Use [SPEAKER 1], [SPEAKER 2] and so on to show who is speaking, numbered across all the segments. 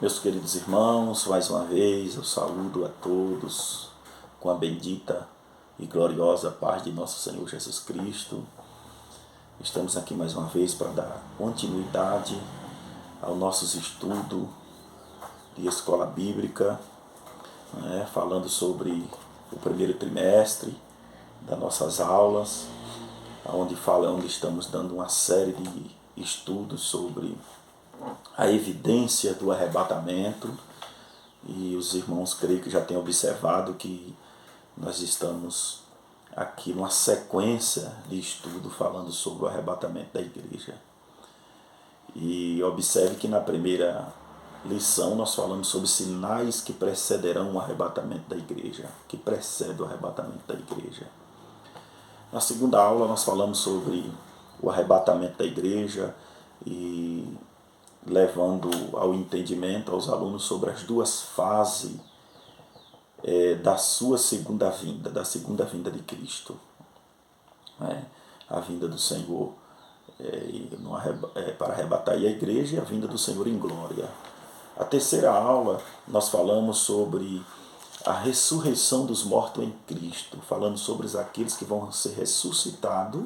[SPEAKER 1] Meus queridos irmãos, mais uma vez eu saúdo a todos com a bendita e gloriosa paz de nosso Senhor Jesus Cristo. Estamos aqui mais uma vez para dar continuidade ao nosso estudo de escola bíblica, falando sobre o primeiro trimestre das nossas aulas, onde estamos dando uma série de estudos sobre a evidência do arrebatamento, e os irmãos creio que já têm observado que nós estamos aqui numa sequência de estudo falando sobre o arrebatamento da igreja. E observe que na primeira lição nós falamos sobre sinais que precederão o arrebatamento da igreja, que precede o arrebatamento da igreja. Na segunda aula nós falamos sobre o arrebatamento da igreja e levando ao entendimento aos alunos sobre as duas fases da sua segunda vinda de Cristo. A vinda do Senhor para arrebatar a igreja e a vinda do Senhor em glória. A terceira aula nós falamos sobre a ressurreição dos mortos em Cristo, falando sobre aqueles que vão ser ressuscitados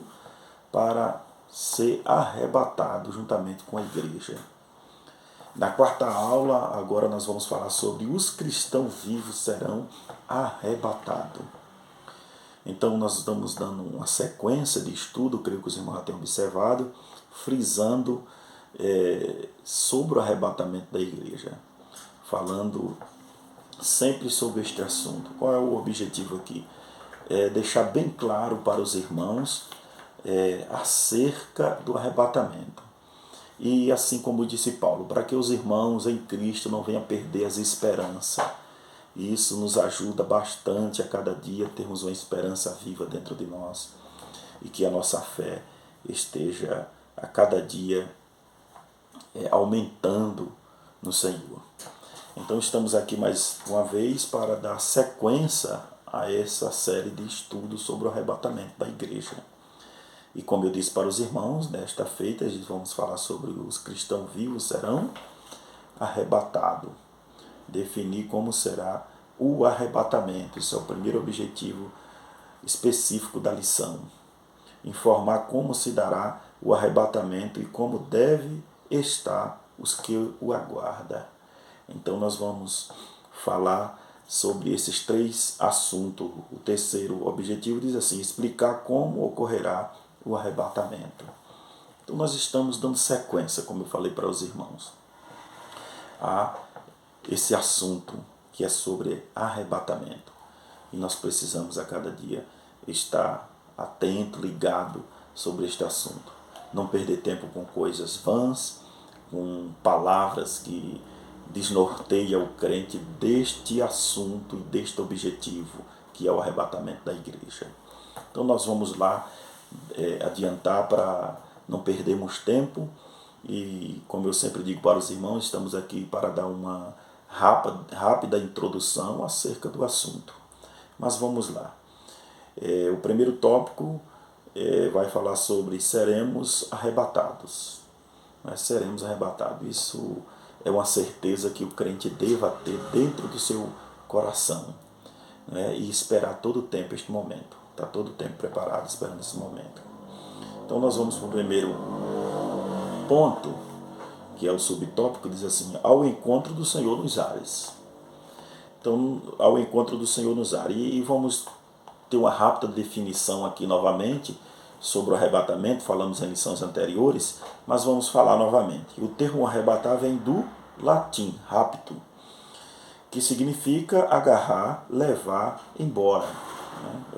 [SPEAKER 1] para ser arrebatados juntamente com a igreja. Na quarta aula, agora nós vamos falar sobre os cristãos vivos serão arrebatados. Então nós estamos dando uma sequência de estudo, creio que os irmãos já tenham observado, frisando sobre o arrebatamento da igreja, falando sempre sobre este assunto. Qual é o objetivo aqui? Deixar bem claro para os irmãos acerca do arrebatamento. E assim como disse Paulo, para que os irmãos em Cristo não venham perder as esperanças. E isso nos ajuda bastante a cada dia termos uma esperança viva dentro de nós. E que a nossa fé esteja a cada dia aumentando no Senhor. Então estamos aqui mais uma vez para dar sequência a essa série de estudos sobre o arrebatamento da igreja. E como eu disse para os irmãos, nesta feita a gente vamos falar sobre os cristãos vivos serão arrebatados. Definir como será o arrebatamento. Isso é o primeiro objetivo específico da lição. Informar como se dará o arrebatamento e como deve estar os que o aguardam. Então nós vamos falar sobre esses três assuntos. O terceiro objetivo diz assim: explicar como ocorrerá o arrebatamento. Então nós estamos dando sequência, como eu falei para os irmãos, a esse assunto que é sobre arrebatamento. E nós precisamos a cada dia estar atento, ligado sobre este assunto. Não perder tempo com coisas vãs, com palavras que desnorteiam o crente deste assunto e deste objetivo, que é o arrebatamento da igreja. Então nós vamos lá adiantar para não perdermos tempo. E como eu sempre digo para os irmãos, estamos aqui para dar uma rápida introdução acerca do assunto. Mas vamos lá. O primeiro tópico vai falar sobre seremos arrebatados. Seremos arrebatados. Isso é uma certeza que o crente deva ter dentro do seu coração, e esperar todo o tempo este momento. Está todo o tempo preparado esperando esse momento. Então nós vamos para o primeiro ponto, que é o subtópico, diz assim: ao encontro do Senhor nos ares. Então, ao encontro do Senhor nos ares. E vamos ter uma rápida definição aqui novamente sobre o arrebatamento. Falamos em lições anteriores, mas vamos falar novamente. O termo arrebatar vem do latim, rapto, que significa agarrar, levar, embora.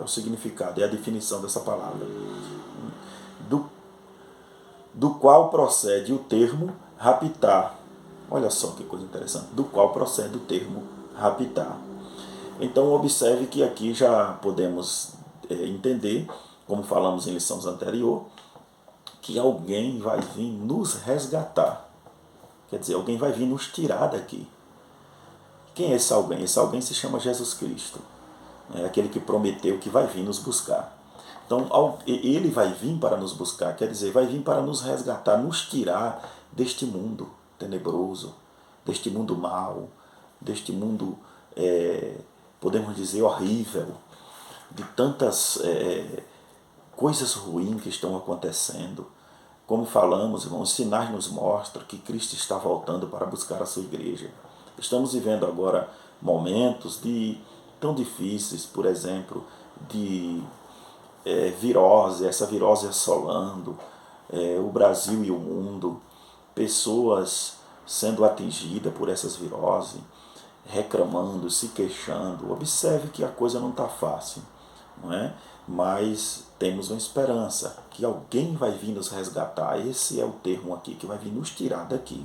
[SPEAKER 1] É o significado, é a definição dessa palavra. Do qual procede o termo raptar. Olha só que coisa interessante. Do qual procede o termo raptar. Então observe que aqui já podemos entender, como falamos em lições anteriores, que alguém vai vir nos resgatar. Quer dizer, alguém vai vir nos tirar daqui. Quem é esse alguém? Esse alguém se chama Jesus Cristo. É aquele que prometeu que vai vir nos buscar. Então, ele vai vir para nos buscar, quer dizer, vai vir para nos resgatar, nos tirar deste mundo tenebroso, deste mundo mau, deste mundo, podemos dizer, horrível, de tantas coisas ruins que estão acontecendo. Como falamos, irmãos, os sinais nos mostram que Cristo está voltando para buscar a sua igreja. Estamos vivendo agora momentos tão difíceis, por exemplo, de virose, essa virose assolando o Brasil e o mundo, pessoas sendo atingidas por essas viroses, reclamando, se queixando. Observe que a coisa não está fácil, não é? Mas temos uma esperança que alguém vai vir nos resgatar. Esse é o termo aqui, que vai vir nos tirar daqui,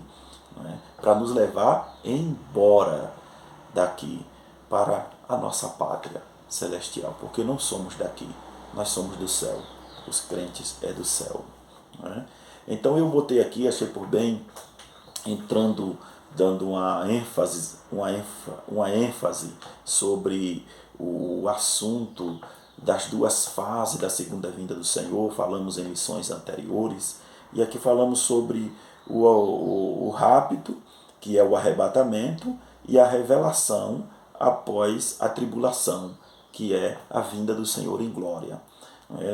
[SPEAKER 1] não é? Para nos levar embora daqui para a nossa pátria celestial, porque não somos daqui, nós somos do céu. Os crentes é do céu, não é? Então eu botei aqui, achei por bem, dando uma ênfase sobre o assunto das duas fases da segunda vinda do Senhor. Falamos em lições anteriores, e aqui falamos sobre o rapto, que é o arrebatamento, e a revelação após a tribulação, que é a vinda do Senhor em glória.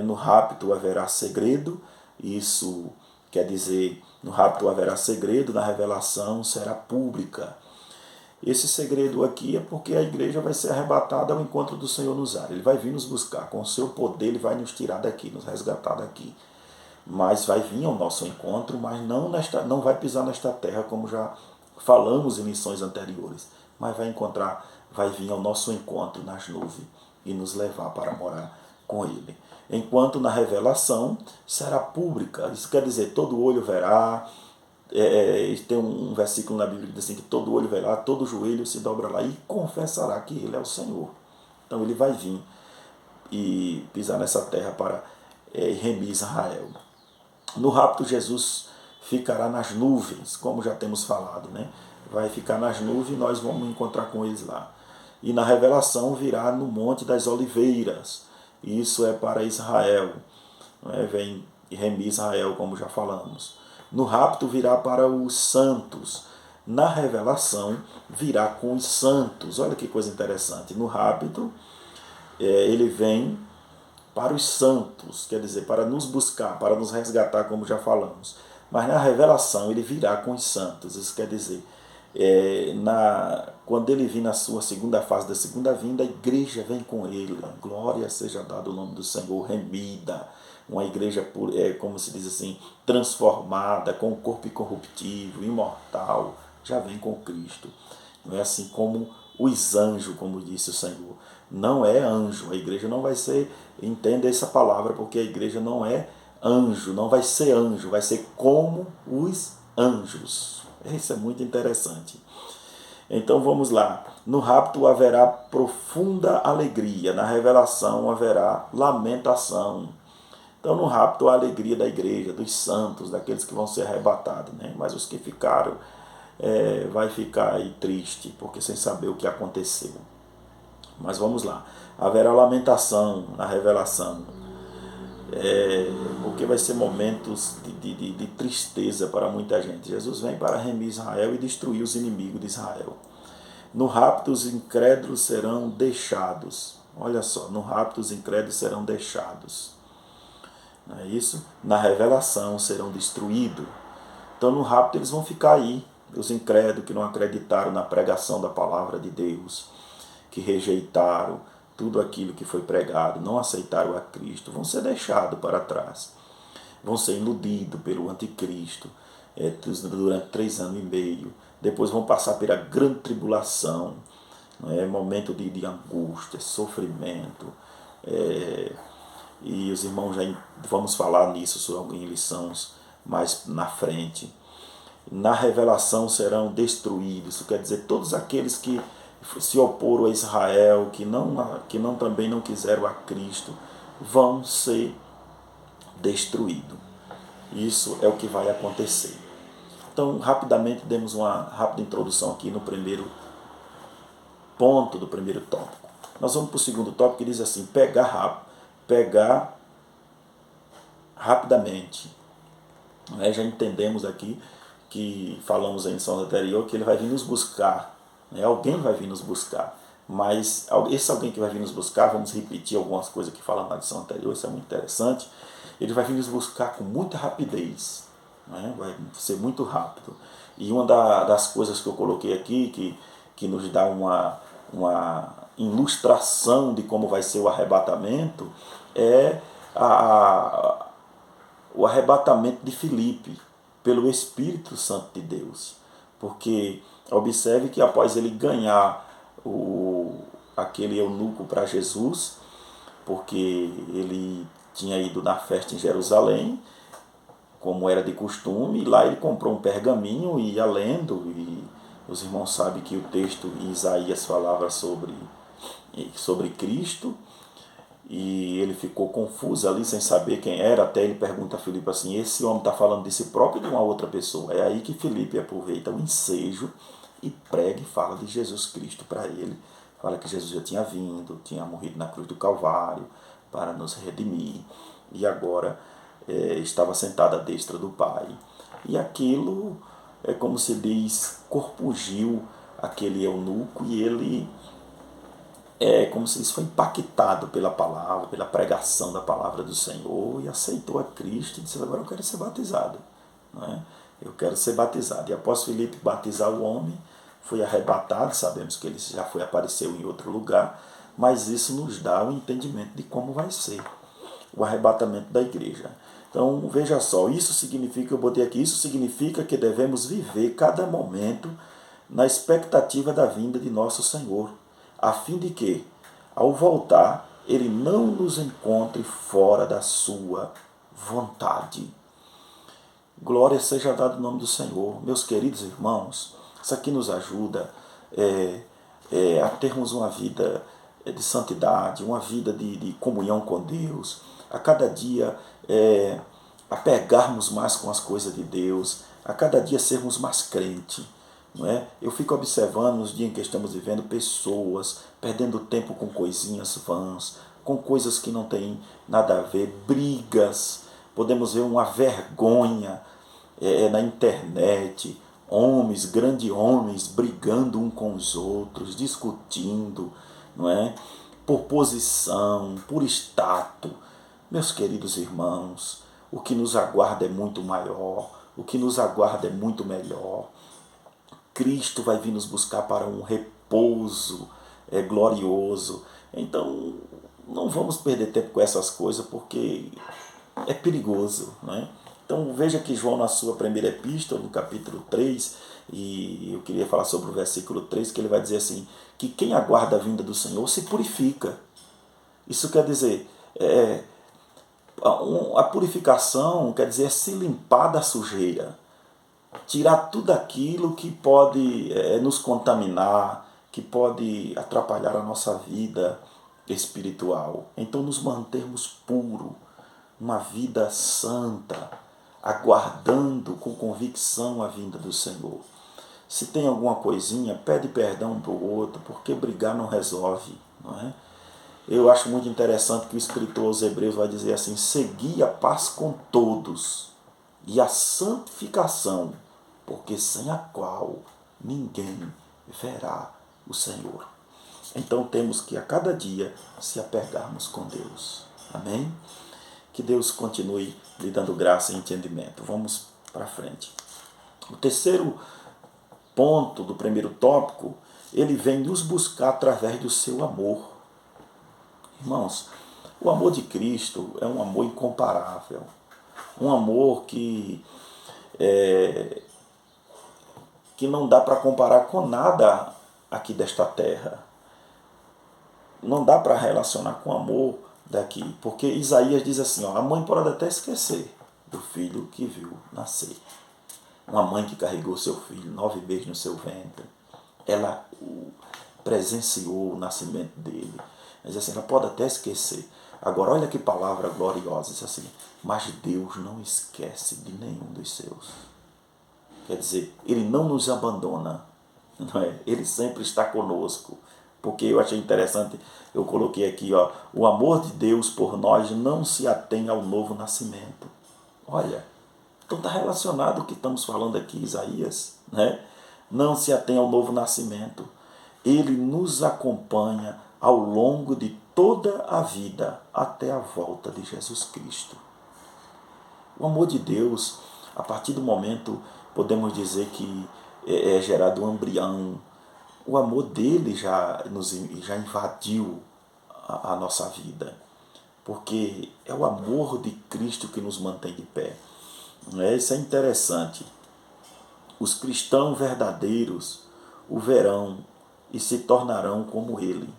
[SPEAKER 1] No rapto haverá segredo, isso quer dizer, no rapto haverá segredo, na revelação será pública. Esse segredo aqui é porque a igreja vai ser arrebatada ao encontro do Senhor nos ares. Ele vai vir nos buscar, com o seu poder ele vai nos tirar daqui, nos resgatar daqui. Mas vai vir ao nosso encontro, mas não vai pisar nesta terra, como já falamos em lições anteriores. Mas vai vir ao nosso encontro nas nuvens e nos levar para morar com ele. Enquanto na revelação será pública, isso quer dizer, todo olho verá. Tem um versículo na Bíblia que diz assim, que todo olho verá, todo joelho se dobrará e confessará que ele é o Senhor. Então ele vai vir e pisar nessa terra para remir Israel. No rapto, Jesus ficará nas nuvens, como já temos falado, né? Vai ficar nas nuvens e nós vamos encontrar com eles lá. E na revelação virá no Monte das Oliveiras. Isso é para Israel, né? Vem remir Israel, como já falamos. No rapto virá para os santos. Na revelação virá com os santos. Olha que coisa interessante. No rapto ele vem para os santos, quer dizer, para nos buscar, para nos resgatar, como já falamos. Mas na revelação ele virá com os santos. Isso quer dizer, quando ele vir na sua segunda fase da segunda vinda, a igreja vem com ele. Glória seja dada o nome do Senhor, remida. Uma igreja, como se diz assim, transformada, com um corpo incorruptível, imortal, já vem com Cristo. Não é assim como os anjos, como disse o Senhor. Não é anjo, a igreja não vai ser, entenda essa palavra, porque a igreja não é anjo, não vai ser anjo, vai ser como os anjos. Isso é muito interessante. Então vamos lá. No rapto haverá profunda alegria, na revelação haverá lamentação. Então no rapto a alegria da igreja, dos santos, daqueles que vão ser arrebatados, né? Mas os que ficaram vai ficar aí triste, porque sem saber o que aconteceu. Mas vamos lá. Haverá lamentação na revelação, porque vai ser momentos de tristeza para muita gente. Jesus vem para remir Israel e destruir os inimigos de Israel. No rapto os incrédulos serão deixados. Olha só, no rapto os incrédulos serão deixados. Não é isso? Na revelação serão destruídos. Então no rapto eles vão ficar aí. Os incrédulos que não acreditaram na pregação da palavra de Deus, que rejeitaram tudo aquilo que foi pregado, não aceitaram a Cristo, vão ser deixados para trás. Vão ser iludidos pelo anticristo durante 3 anos e meio. Depois vão passar pela grande tribulação, momento de angústia, sofrimento. E os irmãos já vamos falar nisso em lições mais na frente. Na revelação serão destruídos, isso quer dizer, todos aqueles que se oporam a Israel, que também não quiseram a Cristo, vão ser destruídos. Isso é o que vai acontecer. Então, rapidamente, demos uma rápida introdução aqui no primeiro ponto do primeiro tópico. Nós vamos para o segundo tópico, que diz assim, pegar rapidamente. Já entendemos aqui que falamos aí em lição anterior, que ele vai vir nos buscar, né? Alguém vai vir nos buscar, mas esse alguém que vai vir nos buscar, vamos repetir algumas coisas que falamos na lição anterior, isso é muito interessante, ele vai vir nos buscar com muita rapidez, né? Vai ser muito rápido. E uma das coisas que eu coloquei aqui, que nos dá uma ilustração de como vai ser o arrebatamento, é o arrebatamento de Filipe pelo Espírito Santo de Deus. Porque observe que após ele ganhar aquele eunuco para Jesus, porque ele tinha ido na festa em Jerusalém, como era de costume, e lá ele comprou um pergaminho e ia lendo, e os irmãos sabem que o texto em Isaías falava sobre Cristo, e ele ficou confuso ali, sem saber quem era, até ele pergunta a Filipe assim, esse homem está falando de si próprio ou de uma outra pessoa? É aí que Filipe aproveita o ensejo e prega e fala de Jesus Cristo para ele, fala que Jesus já tinha vindo, tinha morrido na cruz do Calvário para nos redimir, e agora estava sentado à destra do Pai. E aquilo, como se diz, corpugiu aquele eunuco, e ele como se isso foi impactado pela palavra, pela pregação da palavra do Senhor, e aceitou a Cristo e disse, agora eu quero ser batizado, não é? Eu quero ser batizado. E após Filipe batizar o homem, foi arrebatado, sabemos que ele já apareceu em outro lugar, mas isso nos dá o entendimento de como vai ser o arrebatamento da igreja. Então, veja só, isso significa, eu botei aqui, isso significa que devemos viver cada momento na expectativa da vinda de nosso Senhor, a fim de que, ao voltar, ele não nos encontre fora da sua vontade. Glória seja dada o nome do Senhor. Meus queridos irmãos, isso aqui nos ajuda a termos uma vida de santidade, uma vida de comunhão com Deus, a cada dia apegarmos mais com as coisas de Deus, a cada dia sermos mais crentes. Não é? Eu fico observando nos dias em que estamos vivendo pessoas perdendo tempo com coisinhas vãs, com coisas que não têm nada a ver, brigas. Podemos ver uma vergonha na internet, homens, grandes homens, brigando um com os outros, discutindo, não é? Por posição, por status. Meus queridos irmãos, o que nos aguarda é muito maior, o que nos aguarda é muito melhor. Cristo vai vir nos buscar para um repouso glorioso. Então, não vamos perder tempo com essas coisas, porque é perigoso, né? Então, veja que João, na sua primeira epístola, no capítulo 3, e eu queria falar sobre o versículo 3, que ele vai dizer assim, que quem aguarda a vinda do Senhor se purifica. Isso quer dizer, a purificação quer dizer se limpar da sujeira, tirar tudo aquilo que pode nos contaminar, que pode atrapalhar a nossa vida espiritual. Então, nos mantermos puros, uma vida santa, aguardando com convicção a vinda do Senhor. Se tem alguma coisinha, pede perdão um para o outro, porque brigar não resolve, não é? Eu acho muito interessante que o escritor aos Hebreus vai dizer assim, segui a paz com todos e a santificação, porque sem a qual ninguém verá o Senhor. Então temos que a cada dia se apegarmos com Deus. Amém? Que Deus continue lhe dando graça e entendimento. Vamos para frente. O terceiro ponto do primeiro tópico, ele vem nos buscar através do seu amor. Irmãos, o amor de Cristo é um amor incomparável. Um amor que não dá para comparar com nada aqui desta terra. Não dá para relacionar com o amor daqui, porque Isaías diz assim, a mãe pode até esquecer do filho que viu nascer. Uma mãe que carregou seu filho 9 meses no seu ventre, ela presenciou o nascimento dele. Mas assim, ela pode até esquecer. Agora, olha que palavra gloriosa, diz assim, mas Deus não esquece de nenhum dos seus. Quer dizer, Ele não nos abandona, não é? Ele sempre está conosco. Porque eu achei interessante, eu coloquei aqui, o amor de Deus por nós não se atém ao novo nascimento. Olha, Então está relacionado ao que estamos falando aqui, Isaías, né? Não se atém ao novo nascimento. Ele nos acompanha ao longo de toda a vida até a volta de Jesus Cristo. O amor de Deus, a partir do momento, podemos dizer que é gerado um embrião, o amor dele já invadiu a nossa vida, porque é o amor de Cristo que nos mantém de pé. Isso é interessante. Os cristãos verdadeiros o verão e se tornarão como ele.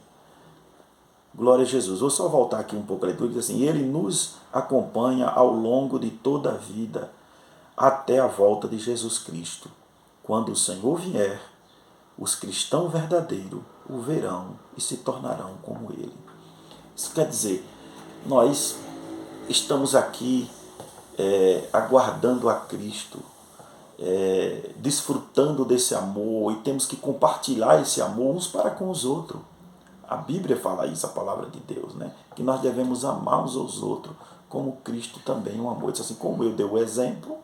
[SPEAKER 1] Glória a Jesus. Vou só voltar aqui um pouco a leitura. Diz assim: ele nos acompanha ao longo de toda a vida até a volta de Jesus Cristo. Quando o Senhor vier, os cristãos verdadeiros o verão e se tornarão como ele. Isso quer dizer, nós estamos aqui aguardando a Cristo, desfrutando desse amor, e temos que compartilhar esse amor uns para com os outros. A Bíblia fala isso, a palavra de Deus, né? Que nós devemos amar uns aos outros, como Cristo também o amou. Diz assim: como eu dei o exemplo,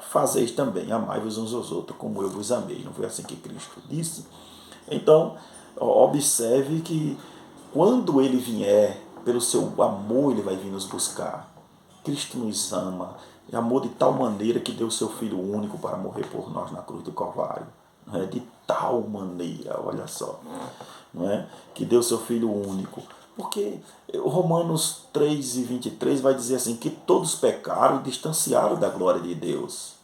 [SPEAKER 1] fazeis também, amai-vos uns aos outros, como eu vos amei. Não foi assim que Cristo disse? Então, observe que quando ele vier, pelo seu amor, ele vai vir nos buscar. Cristo nos ama, e amou de tal maneira que deu o seu Filho único para morrer por nós na cruz do Calvário. De tal maneira, olha só, não é? Que deu o seu Filho único. Porque Romanos 3:23 vai dizer assim, que todos pecaram e distanciaram da glória de Deus.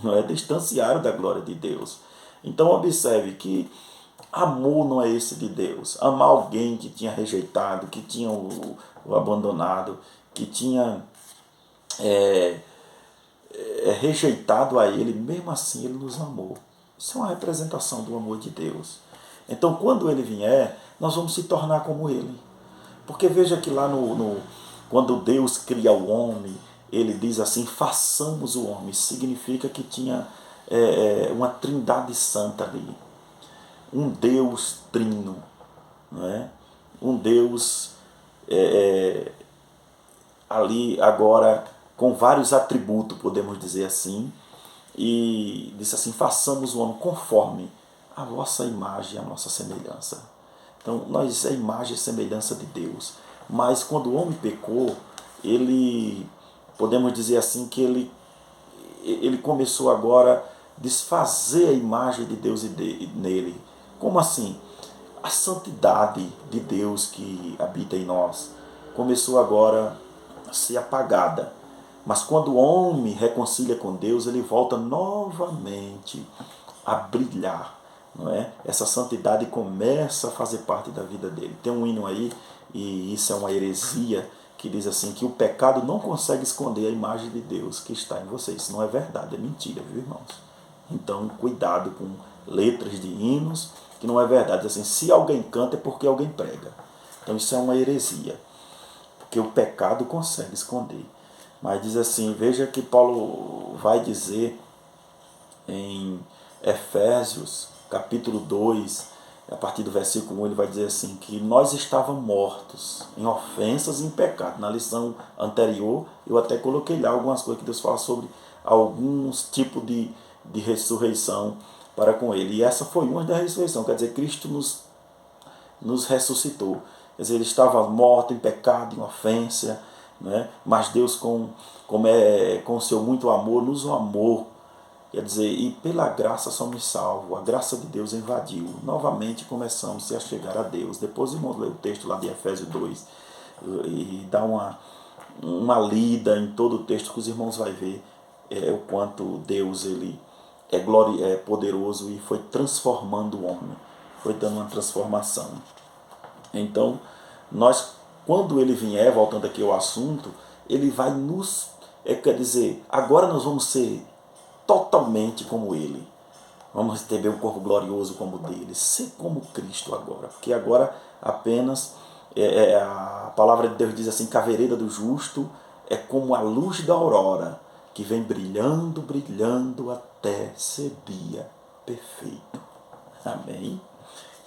[SPEAKER 1] Não é? Distanciaram da glória de Deus. Então observe que amor não é esse de Deus. Amar alguém que tinha rejeitado, que tinha o abandonado, que tinha rejeitado a ele, mesmo assim ele nos amou. Isso é uma representação do amor de Deus. Então quando ele vier, nós vamos se tornar como ele. Porque veja que lá quando Deus cria o homem, ele diz assim: façamos o homem. Significa que tinha uma trindade santa ali. Um Deus trino. Não é? Um Deus ali agora com vários atributos, podemos dizer assim. E disse assim: façamos o homem conforme a vossa imagem e a nossa semelhança. Então, nós é a imagem e semelhança de Deus. Mas quando o homem pecou, ele, podemos dizer assim, que ele começou agora a desfazer a imagem de Deus nele. Como assim? A santidade de Deus que habita em nós começou agora a ser apagada. Mas quando o homem reconcilia com Deus, ele volta novamente a brilhar. Não é? Essa santidade começa a fazer parte da vida dele. Tem um hino aí, e isso é uma heresia, que diz assim, que o pecado não consegue esconder a imagem de Deus que está em você. Isso não é verdade, é mentira, viu, irmãos? Então, cuidado com letras de hinos, que não é verdade. Assim, se alguém canta é porque alguém prega. Então isso é uma heresia, porque o pecado consegue esconder. Mas diz assim, veja que Paulo vai dizer em Efésios, capítulo 2, a partir do versículo 1, ele vai dizer assim, que nós estávamos mortos em ofensas e em pecado. Na lição anterior, eu até coloquei lá algumas coisas que Deus fala sobre alguns tipos de ressurreição para com ele. E essa foi uma da ressurreição, quer dizer, Cristo nos ressuscitou. Quer dizer, ele estava morto em pecado, em ofensa, né? Mas Deus, com o seu muito amor, nos amou. Quer dizer, e pela graça somos salvos. A graça de Deus invadiu. Novamente começamos a chegar a Deus. Depois irmãos lê o texto lá de Efésios 2 e dá uma lida em todo o texto que os irmãos vão ver o quanto Deus ele é poderoso e foi transformando o homem. Foi dando uma transformação. Então, nós, quando ele vier, voltando aqui ao assunto, ele vai nos... quer dizer, agora nós vamos ser totalmente como ele. Vamos receber um corpo glorioso como o dele. Ser como Cristo agora. Porque agora apenas a palavra de Deus diz assim, que a vereda do justo é como a luz da aurora, que vem brilhando, brilhando até ser dia perfeito. Amém?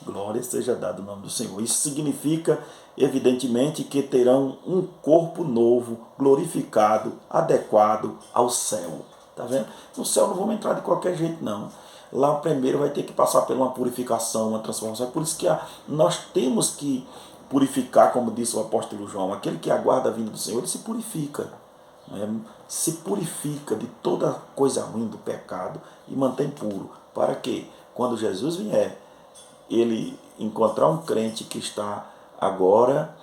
[SPEAKER 1] Glória seja dada ao nome do Senhor. Isso significa, evidentemente, que terão um corpo novo, glorificado, adequado ao céu. Tá vendo? No céu não vamos entrar de qualquer jeito, não. Lá primeiro vai ter que passar por uma purificação, uma transformação. É por isso que nós temos que purificar, como disse o apóstolo João. Aquele que aguarda a vinda do Senhor, ele se purifica. Se purifica de toda coisa ruim do pecado e mantém puro. Para que, quando Jesus vier, ele encontrar um crente que está agora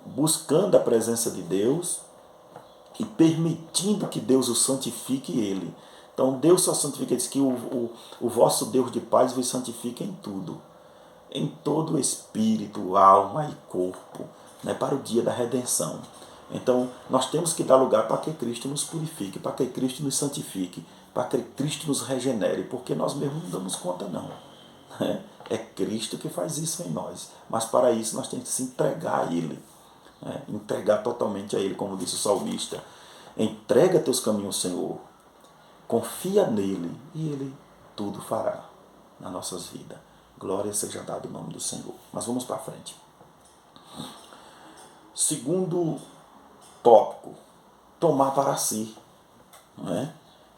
[SPEAKER 1] buscando a presença de Deus e permitindo que Deus o santifique ele. Então Deus só santifica, diz que o vosso Deus de paz vos santifica em tudo, em todo o espírito, alma e corpo, né, para o dia da redenção. Então nós temos que dar lugar para que Cristo nos purifique, para que Cristo nos santifique, para que Cristo nos regenere, porque nós mesmos não damos conta não. É Cristo que faz isso em nós, mas para isso nós temos que se entregar a Ele, entregar totalmente a Ele, como disse o salmista. Entrega teus caminhos ao Senhor, confia nele e Ele tudo fará nas nossas vidas. Glória seja dada o nome do Senhor. Mas vamos para frente. Segundo tópico, tomar para si.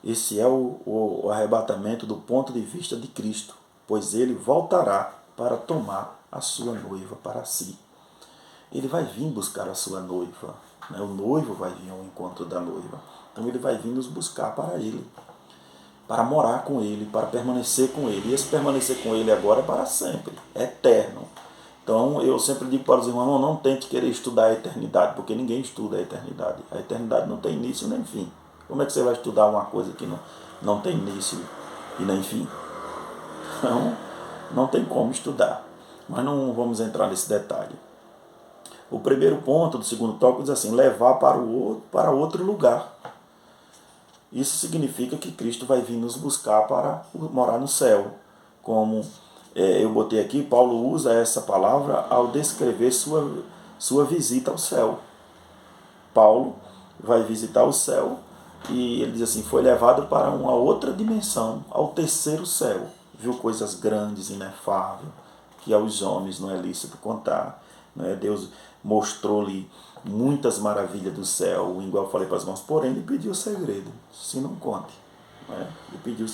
[SPEAKER 1] Esse é o arrebatamento do ponto de vista de Cristo, pois ele voltará para tomar a sua noiva para si. Ele vai vir buscar a sua noiva. O noivo vai vir ao encontro da noiva. Então ele vai vir nos buscar para ele, para morar com ele, para permanecer com ele. E esse permanecer com ele agora é para sempre, é eterno. Então eu sempre digo para os irmãos, não tente querer estudar a eternidade, porque ninguém estuda a eternidade. A eternidade não tem início nem fim. Como é que você vai estudar uma coisa que não tem início e nem fim? Então, não tem como estudar. Mas não vamos entrar nesse detalhe. O primeiro ponto do segundo tópico diz assim, levar para outro lugar. Isso significa que Cristo vai vir nos buscar para morar no céu. Como eu botei aqui, Paulo usa essa palavra ao descrever sua visita ao céu. Paulo vai visitar o céu e ele diz assim, foi levado para uma outra dimensão, ao terceiro céu. Viu coisas grandes, inefáveis, que aos homens não é lícito contar. Deus mostrou-lhe muitas maravilhas do céu, igual eu falei para as irmãos, porém ele pediu o segredo, se não conte. Ele pediu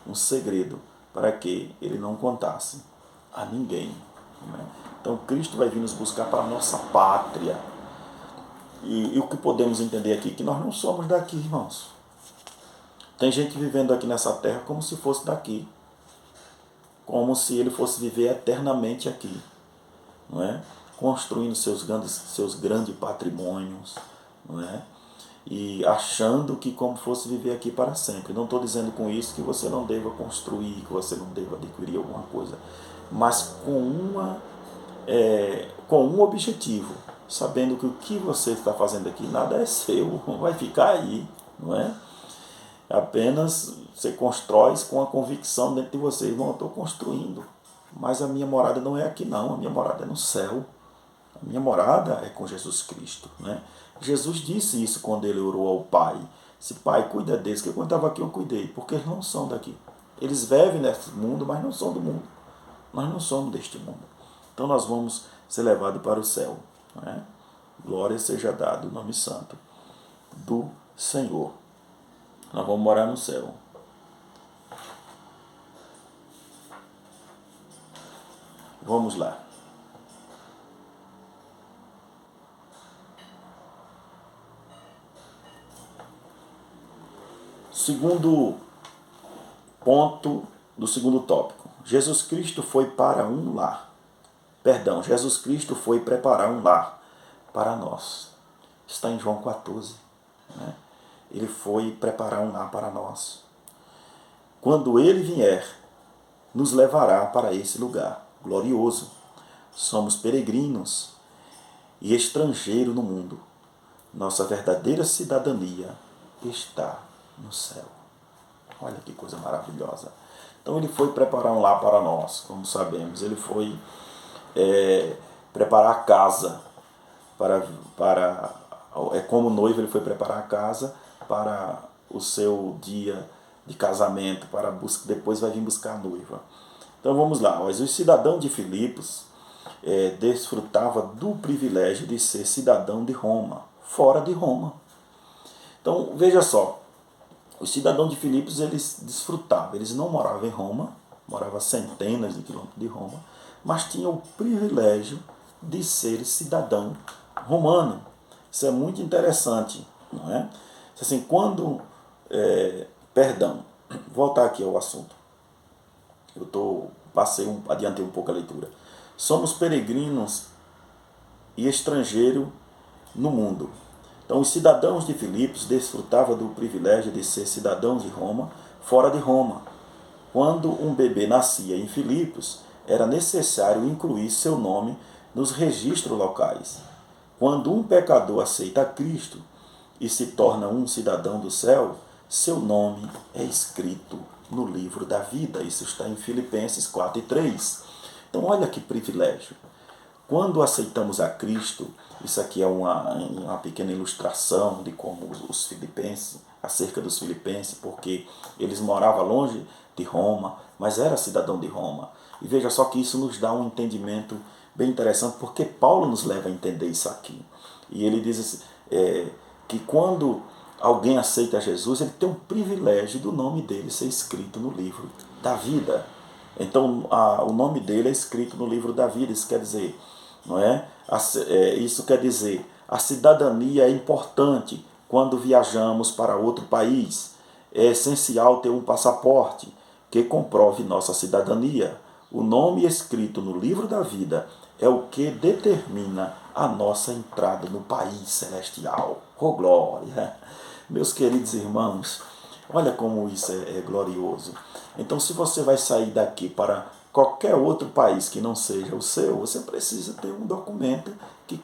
[SPEAKER 1] um segredo para que ele não contasse a ninguém. Então Cristo vai vir nos buscar para a nossa pátria. E o que podemos entender aqui é que nós não somos daqui, irmãos. Tem gente vivendo aqui nessa terra como se fosse daqui. Como se ele fosse viver eternamente aqui. Não é? Construindo seus grandes patrimônios. Não é? E achando que como fosse viver aqui para sempre. Não estou dizendo com isso que você não deva construir, que você não deva adquirir alguma coisa. Mas com um objetivo. Sabendo que o que você está fazendo aqui nada é seu, vai ficar aí, não é? Apenas você constrói com a convicção dentro de você, irmão, eu estou construindo, mas a minha morada não é aqui não, a minha morada é no céu, a minha morada é com Jesus Cristo, né? Jesus disse isso quando ele orou ao Pai, se Pai, cuida deles, que quando eu estava aqui eu cuidei, porque eles não são daqui, eles vivem nesse mundo, mas não são do mundo, nós não somos deste mundo, então nós vamos ser levados para o céu. Glória seja dado o nome santo do Senhor. Nós vamos morar no céu. Vamos lá. Segundo ponto do segundo tópico. Jesus Cristo foi para um lar. Jesus Cristo foi preparar um lar para nós. Está em João 14. Ele foi preparar um lar para nós. Quando ele vier, nos levará para esse lugar glorioso. Somos peregrinos e estrangeiros no mundo. Nossa verdadeira cidadania está no céu. Olha que coisa maravilhosa. Então ele foi preparar um lar para nós, como sabemos. Ele foi preparar a casa como noivo, ele foi preparar a casa para o seu dia de casamento, depois vai vir buscar a noiva. Então vamos lá, mas o cidadão de Filipos desfrutava do privilégio de ser cidadão de Roma, fora de Roma. Então veja só, os cidadãos de Filipos eles desfrutavam, eles não moravam em Roma, moravam a centenas de quilômetros de Roma, mas tinham o privilégio de ser cidadão romano. Isso é muito interessante, não é? Assim, quando, perdão, voltar aqui ao assunto. Adiantei um pouco a leitura. Somos peregrinos e estrangeiros no mundo. Então, os cidadãos de Filipos desfrutavam do privilégio de ser cidadãos de Roma, fora de Roma. Quando um bebê nascia em Filipos, era necessário incluir seu nome nos registros locais. Quando um pecador aceita Cristo e se torna um cidadão do céu, seu nome é escrito no livro da vida. Isso está em Filipenses 4:3. Então, olha que privilégio. Quando aceitamos a Cristo, isso aqui é uma pequena ilustração de como os filipenses, acerca dos filipenses, porque eles moravam longe de Roma, mas era cidadão de Roma. E veja só que isso nos dá um entendimento bem interessante, porque Paulo nos leva a entender isso aqui. E ele diz que quando alguém aceita Jesus, ele tem um privilégio do nome dele ser escrito no livro da vida. Então, o nome dele é escrito no livro da vida. Isso quer dizer, não é? Isso quer dizer, a cidadania é importante quando viajamos para outro país. É essencial ter um passaporte que comprove nossa cidadania. O nome escrito no livro da vida é o que determina a nossa entrada no país celestial. Oh, glória! Meus queridos irmãos, olha como isso é glorioso. Então, se você vai sair daqui para qualquer outro país que não seja o seu, você precisa ter um documento que